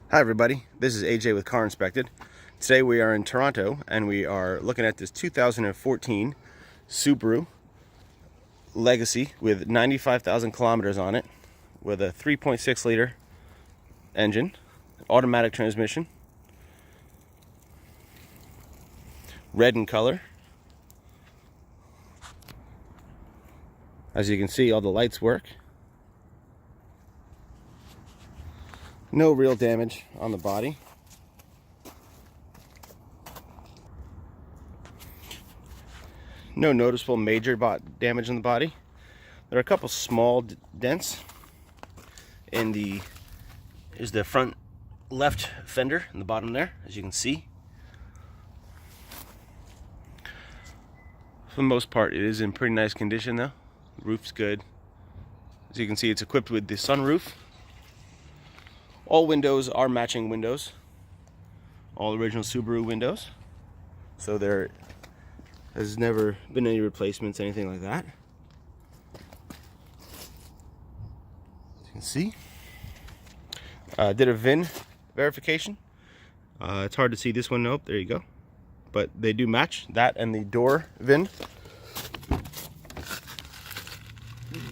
Hi everybody, this is AJ with CarInspected. Today we are in Toronto and we are looking at this 2014 Subaru Legacy with 95,000 kilometers on it, with a 3.6 liter engine, automatic transmission, red in color. As you can see, all the lights work. No real damage on the body. No noticeable major damage on the body. There are a couple small dents in the front left fender in the bottom there, as you can see. For the most part, it is in pretty nice condition though. The roof's good. As you can see, it's equipped with the sunroof. All windows are matching windows. All original Subaru windows. So there has never been any replacements, anything like that. As you can see. Did a VIN verification. It's hard to see this one. Nope, there you go. But they do match. That and the door VIN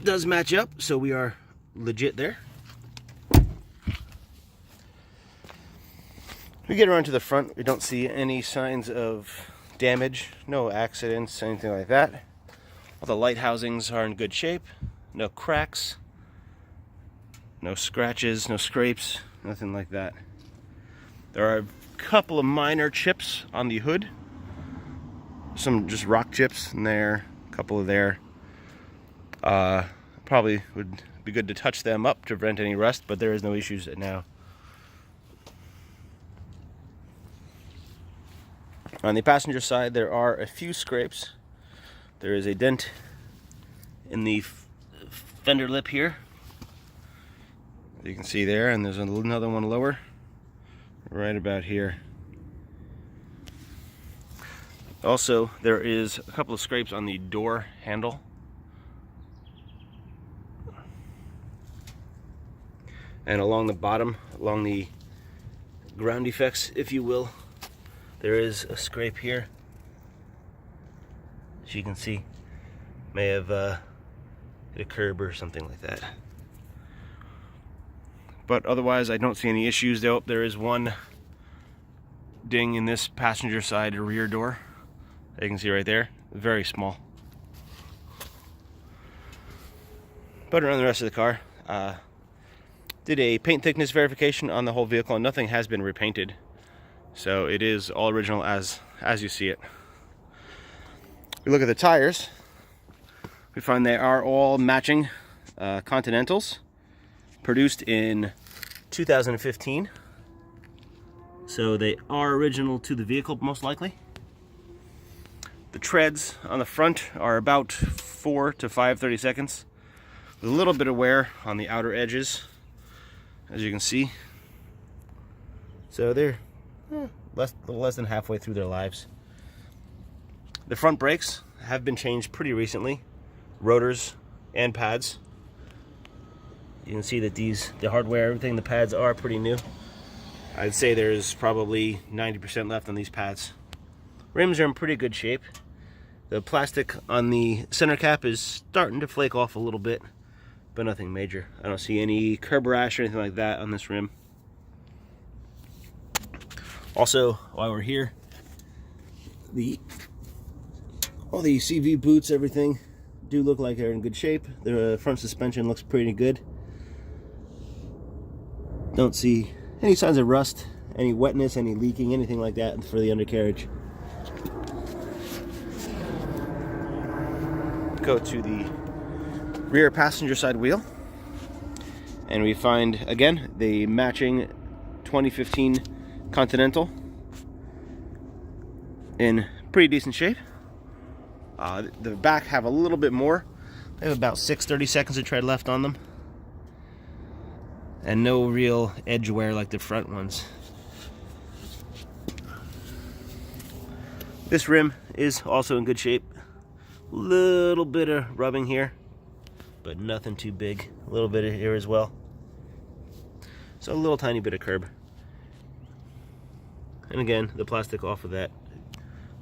does match up, so we are legit there. We get around to the front, we don't see any signs of damage, no accidents, anything like that. All the light housings are in good shape, no cracks, no scratches, no scrapes, nothing like that. There are a couple of minor chips on the hood, some just rock chips in there, a couple of there. Probably would be good to touch them up to prevent any rust, but there is no issues now. On the passenger side, there are a few scrapes. There is a dent in the fender lip here, you can see there, and there's another one lower, right about here. Also, there is a couple of scrapes on the door handle. And along the bottom, along the ground effects, if you will, there is a scrape here. As you can see, may have hit a curb or something like that. But otherwise, I don't see any issues. Though there is one ding in this passenger side rear door. You can see right there, very small. But around the rest of the car, did a paint thickness verification on the whole vehicle, and nothing has been repainted. So it is all original as you see it. We look at the tires. We find they are all matching Continentals, produced in 2015. So they are original to the vehicle, most likely. The treads on the front are about 4 to 5/32, with a little bit of wear on the outer edges, as you can see. So they're less than halfway through their lives. The front brakes have been changed pretty recently, rotors and pads. You can see that the hardware, everything, the pads are pretty new. I'd say there's probably 90% left on these pads. Rims are in pretty good shape. The plastic on the center cap is starting to flake off a little bit, but nothing major. I don't see any curb rash or anything like that on this rim. Also, while we're here, all the CV boots, everything, do look like they're in good shape. The front suspension looks pretty good. Don't see any signs of rust, any wetness, any leaking, anything like that for the undercarriage. Go to the rear passenger side wheel, and we find, again, the matching 2015 Continental in pretty decent shape. The back have a little bit more. They have about 6/32 of tread left on them, and no real edge wear like the front ones. This rim is also in good shape. Little bit of rubbing here, but nothing too big. A little bit of here as well. So a little tiny bit of curb. and again, the plastic off of that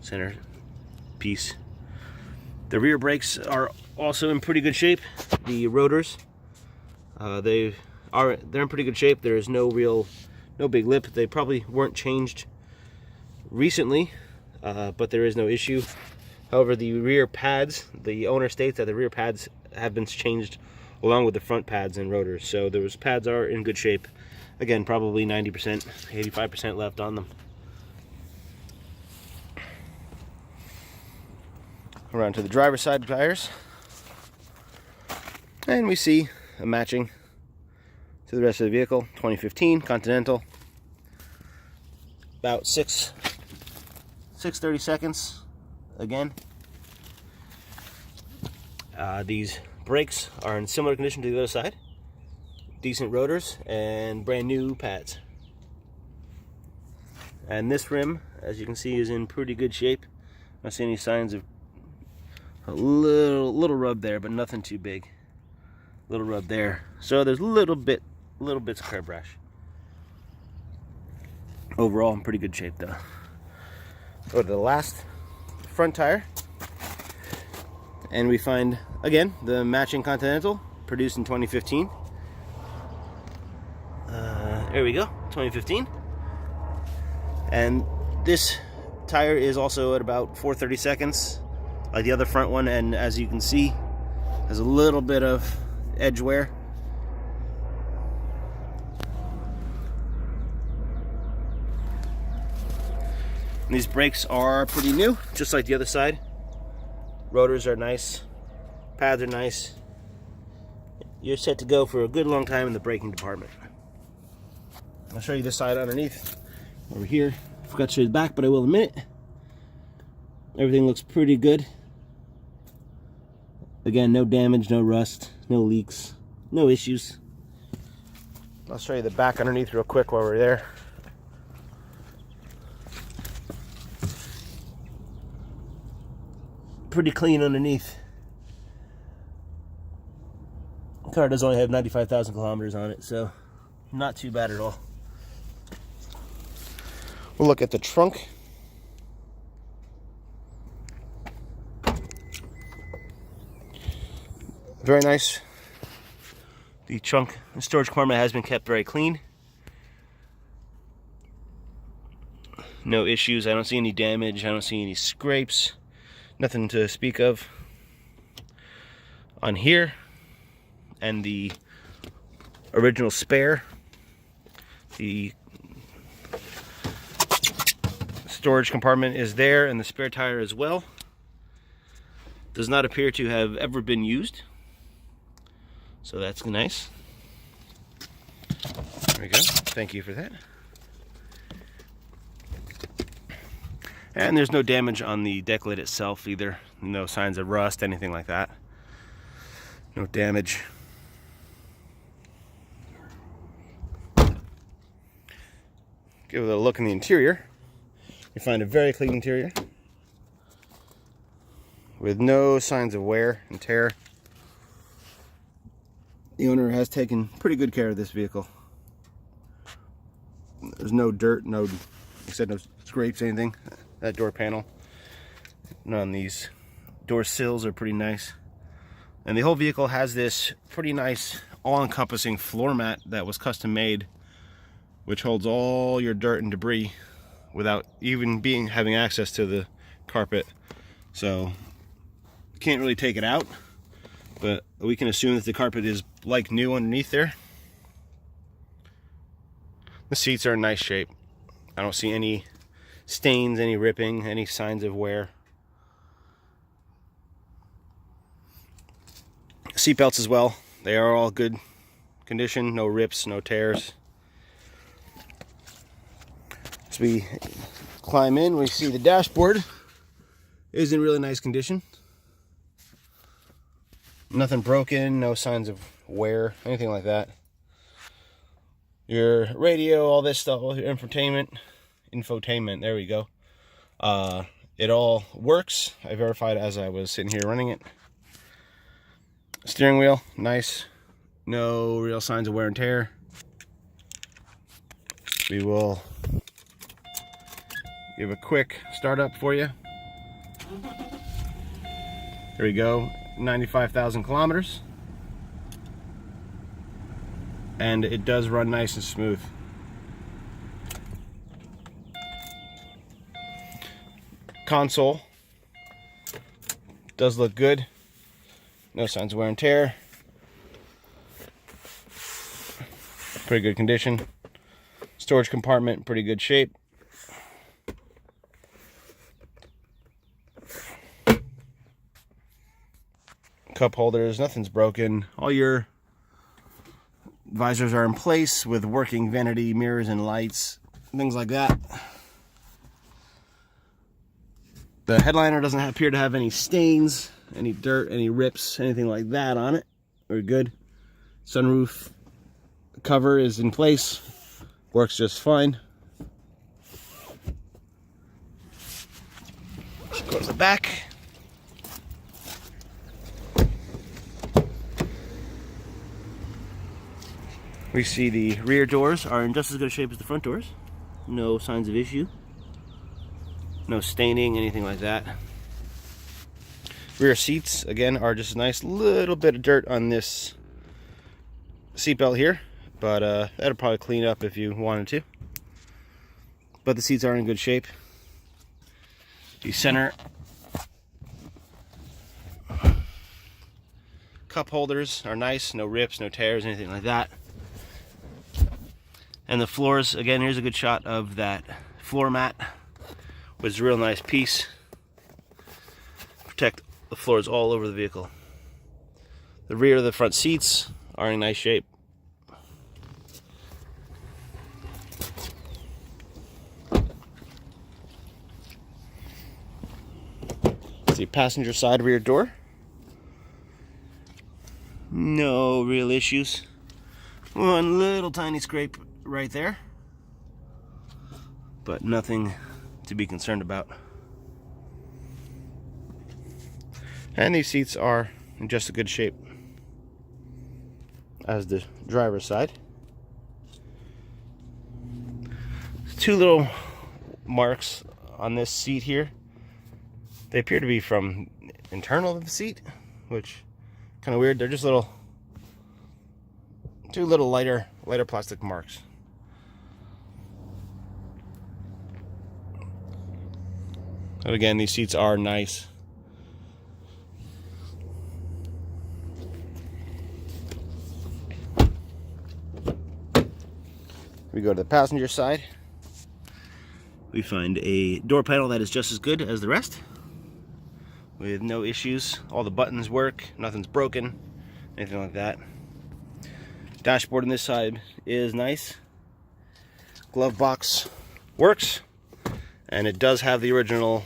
center piece. The rear brakes are also in pretty good shape. The rotors, they're in pretty good shape. There is no big lip. They probably weren't changed recently, but there is no issue. However, the rear pads, the owner states that the rear pads have been changed along with the front pads and rotors. So those pads are in good shape. Again, probably 90%, 85% left on them. Around to the driver's side tires. And we see a matching to the rest of the vehicle. 2015 Continental. About 6:30 seconds again. These brakes are in similar condition to the other side. Decent rotors and brand new pads. And this rim, as you can see, is in pretty good shape. I don't see any signs of a little rub there, but nothing too big. Little rub there. So there's little bits of curb rash. Overall, in pretty good shape though. Go to the last front tire, and we find again the matching Continental, produced in 2015. There we go, 2015. And this tire is also at about 4:30 seconds, like the other front one, and as you can see, has a little bit of edge wear. And these brakes are pretty new, just like the other side. Rotors are nice, pads are nice. You're set to go for a good long time in the braking department. I'll show you this side underneath. Over here, I forgot to show you the back, but I will in a minute. Everything looks pretty good. Again, no damage, no rust, no leaks, no issues. I'll show you the back underneath real quick while we're there. Pretty clean underneath. The car does only have 95,000 kilometers on it, so not too bad at all. We'll look at the trunk. Very nice. The trunk and storage compartment has been kept very clean. No issues. I don't see any damage. I don't see any scrapes. Nothing to speak of on here. And the original spare, the storage compartment is there, and the spare tire as well. Does not appear to have ever been used, so that's nice. There we go. Thank you for that. And there's no damage on the deck lid itself either. No signs of rust, anything like that. No damage. Give it a look in the interior. You find a very clean interior with no signs of wear and tear. The owner has taken pretty good care of this vehicle. There's no dirt, no scrapes, anything. That door panel, none on these. Door sills are pretty nice. And the whole vehicle has this pretty nice all-encompassing floor mat that was custom made, which holds all your dirt and debris without even having access to the carpet. So can't really take it out, but we can assume that the carpet is like new underneath there. The seats are in nice shape. I don't see any stains, any ripping, any signs of wear. Seat belts as well, they are all good condition, no rips, no tears. As we climb in, we see the dashboard is in really nice condition. Nothing broken, no signs of wear, anything like that. Your radio, all this stuff, all your infotainment, there we go. It all works. I verified as I was sitting here running it. Steering wheel, nice. No real signs of wear and tear. We will Give a quick startup for you. There we go, 95,000 kilometers. And it does run nice and smooth. Console does look good. No signs of wear and tear. Pretty good condition. Storage compartment, pretty good shape. Cup holders, nothing's broken. All your visors are in place with working vanity mirrors and lights, things like that. The headliner doesn't appear to have any stains, any dirt, any rips, anything like that on it. Very good. Sunroof cover is in place, works just fine. Go to the back. We see the rear doors are in just as good a shape as the front doors. No signs of issue. No staining, anything like that. Rear seats, again, are just a nice little bit of dirt on this seatbelt here, but that'll probably clean up if you wanted to. But the seats are in good shape. The center cup holders are nice, no rips, no tears, anything like that. And the floors, again, here's a good shot of that floor mat, which is a real nice piece. Protect the floors all over the vehicle. The rear of the front seats are in nice shape. See, passenger side rear door. No real issues. One little tiny scrape right there, but nothing to be concerned about. And these seats are in just a good shape as the driver's side. Two little marks on this seat here. They appear to be from internal of the seat, which kind of weird. They're just two little lighter plastic marks. But again, these seats are nice. We go to the passenger side. We find a door panel that is just as good as the rest, with no issues. All the buttons work, nothing's broken, anything like that. Dashboard on this side is nice. Glove box works, and it does have the original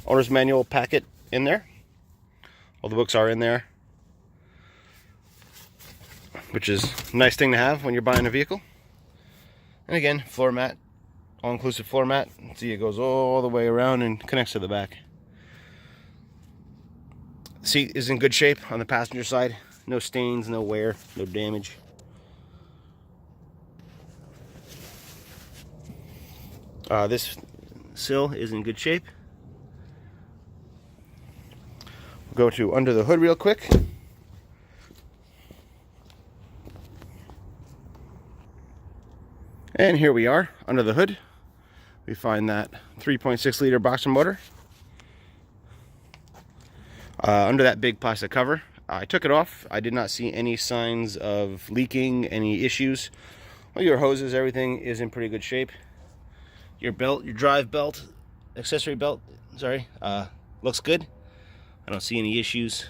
owner's manual packet in there. All the books are in there, which is a nice thing to have when you're buying a vehicle. And again, floor mat, all-inclusive floor mat. See, it goes all the way around and connects to the back. The seat is in good shape on the passenger side. No stains, no wear, no damage. This sill is in good shape. We'll go to under the hood real quick. And here we are, under the hood. We find that 3.6 liter boxer motor. Under that big plastic cover. I took it off. I did not see any signs of leaking, any issues. All your hoses, everything is in pretty good shape. Your belt, your drive belt, accessory belt, sorry, looks good. I don't see any issues.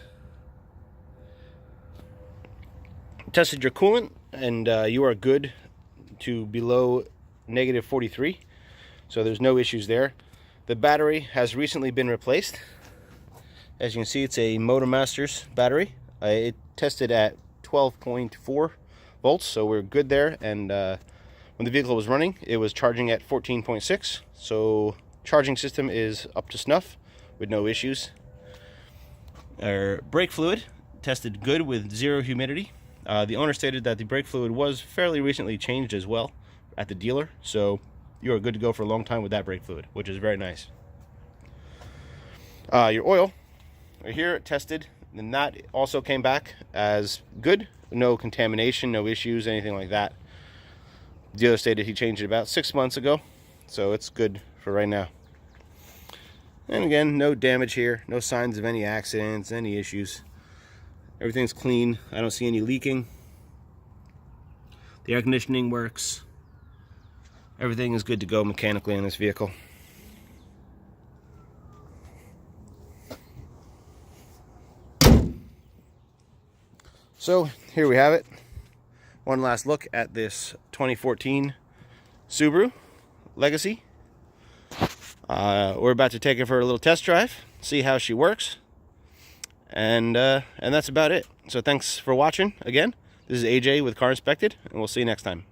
Tested your coolant, and you are good to below -43, so there's no issues there. The battery has recently been replaced. As you can see, it's a Motormasters battery. It tested at 12.4 volts, so we're good there. And when the vehicle was running, it was charging at 14.6, so charging system is up to snuff with no issues. Our brake fluid tested good with 0 humidity. The owner stated that the brake fluid was fairly recently changed as well at the dealer, so you are good to go for a long time with that brake fluid, which is very nice. Your oil, right here, tested, and that also came back as good. No contamination, no issues, anything like that. The dealer stated he changed it about 6 months ago, so it's good for right now. And again, no damage here, no signs of any accidents, any issues. Everything's clean. I don't see any leaking. The air conditioning works. Everything is good to go mechanically in this vehicle. So here we have it. One last look at this 2014 Subaru Legacy. We're about to take her for a little test drive, see how she works, and that's about it. So thanks for watching again. This is AJ with Car Inspected, and we'll see you next time.